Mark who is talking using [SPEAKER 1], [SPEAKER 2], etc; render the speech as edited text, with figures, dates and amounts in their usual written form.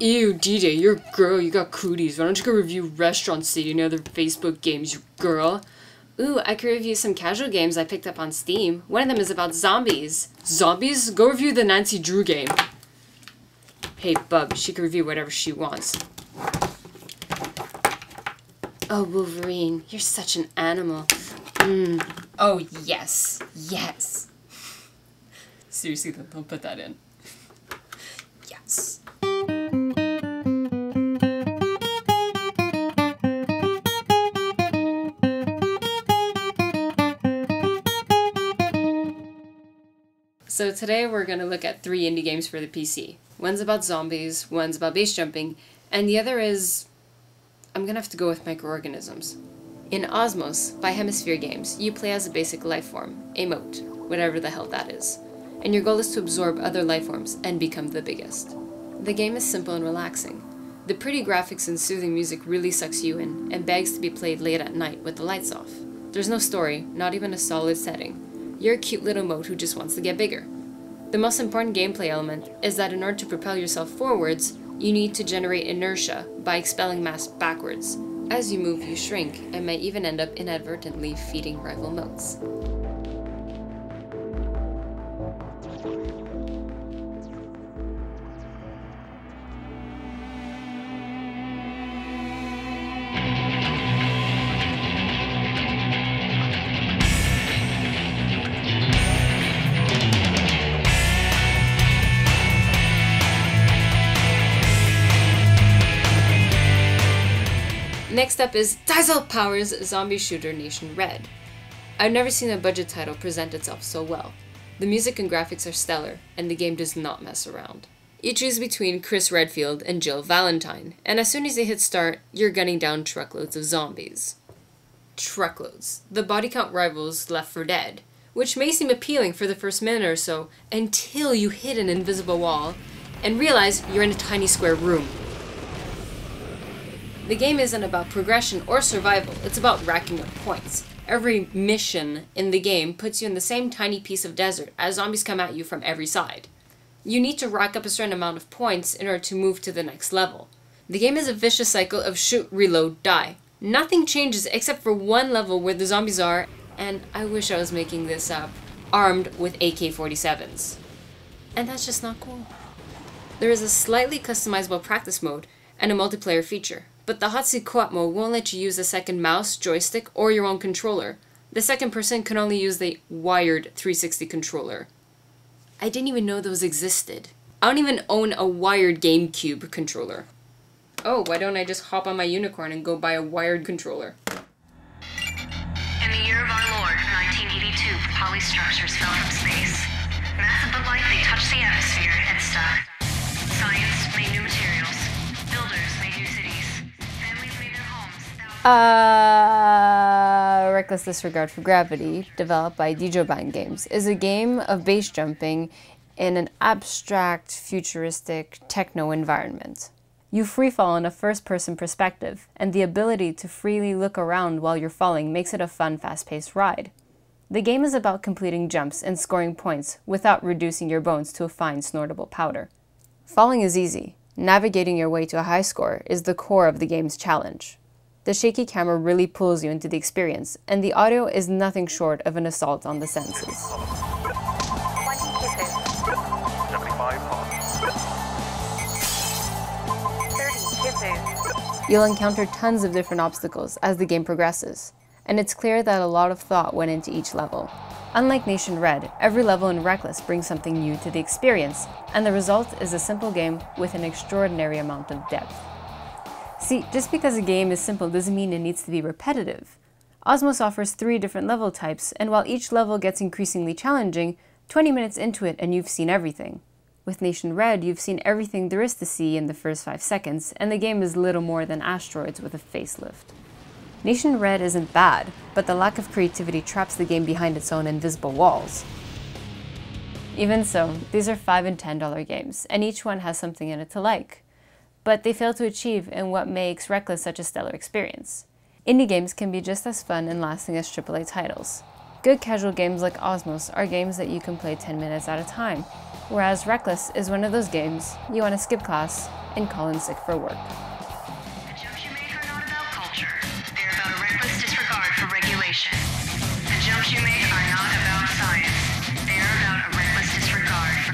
[SPEAKER 1] Ew, Dedae, you're a girl, you got cooties. Why don't you go review Restaurant City and other Facebook games, you girl? Ooh, I could review some casual games I picked up on Steam. One of them is about zombies. Zombies? Go review the Nancy Drew game. Hey, bub, she can review whatever she wants. Oh, Wolverine, you're such an animal. Oh, yes. Yes. Seriously, don't put that in. Yes. So today we're going to look at 3 indie games for the PC. One's about zombies, one's about base jumping, and the other is... I'm going to have to go with microorganisms. In Osmos, by Hemisphere Games, you play as a basic life form, a moat, whatever the hell that is. And your goal is to absorb other life forms and become the biggest. The game is simple and relaxing. The pretty graphics and soothing music really sucks you in, and begs to be played late at night with the lights off. There's no story, not even a solid setting. You're a cute little moat who just wants to get bigger. The most important gameplay element is that in order to propel yourself forwards, you need to generate inertia by expelling mass backwards. As you move, you shrink, and may even end up inadvertently feeding rival moats. Next up is Diesel Power's zombie shooter Nation Red. I've never seen a budget title present itself so well. The music and graphics are stellar, and the game does not mess around. You choose between Chris Redfield and Jill Valentine, and as soon as you hit start, you're gunning down truckloads of zombies. Truckloads. The body count rivals Left 4 Dead, which may seem appealing for the first minute or so, until you hit an invisible wall, and realize you're in a tiny square room. The game isn't about progression or survival, it's about racking up points. Every mission in the game puts you in the same tiny piece of desert as zombies come at you from every side. You need to rack up a certain amount of points in order to move to the next level. The game is a vicious cycle of shoot, reload, die. Nothing changes except for one level where the zombies are, and I wish I was making this up, armed with AK-47s. And that's just not cool. There is a slightly customizable practice mode and a multiplayer feature. But the hot seat co-op mode won't let you use a second mouse, joystick, or your own controller. The second person can only use the wired 360 controller. I didn't even know those existed. I don't even own a wired GameCube controller. Oh, why don't I just hop on my unicorn and go buy a wired controller?
[SPEAKER 2] In the year of our Lord, 1982, polystructures fell from space. Massive but light, they touched the atmosphere and stuck. Science made new materials. Builders made new cities.
[SPEAKER 3] Reckless Disregard for Gravity, developed by Dedae Games, is a game of base jumping in an abstract, futuristic, techno environment. You freefall in a first-person perspective, and the ability to freely look around while you're falling makes it a fun, fast-paced ride. The game is about completing jumps and scoring points without reducing your bones to a fine, snortable powder. Falling is easy. Navigating your way to a high score is the core of the game's challenge. The shaky camera really pulls you into the experience, and the audio is nothing short of an assault on the senses.
[SPEAKER 2] 20 kisses.
[SPEAKER 4] 75 hearts.
[SPEAKER 2] 30 kisses.
[SPEAKER 3] You'll encounter tons of different obstacles as the game progresses, and it's clear that a lot of thought went into each level. Unlike Nation Red, every level in Reckless brings something new to the experience, and the result is a simple game with an extraordinary amount of depth. See, just because a game is simple doesn't mean it needs to be repetitive. Osmos offers 3 different level types, and while each level gets increasingly challenging, 20 minutes into it and you've seen everything. With Nation Red, you've seen everything there is to see in the first 5 seconds, and the game is little more than asteroids with a facelift. Nation Red isn't bad, but the lack of creativity traps the game behind its own invisible walls. Even so, these are $5 and $10 games, and each one has something in it to like. But they fail to achieve in what makes Reckless such a stellar experience. Indie games can be just as fun and lasting as AAA titles. Good casual games like Osmos are games that you can play 10 minutes at a time, whereas Reckless is one of those games you want to skip class and call in sick for work.
[SPEAKER 2] The jumps you make are not about culture. They're about a reckless disregard for regulation. The jumps you make are not about science. They're about a reckless disregard for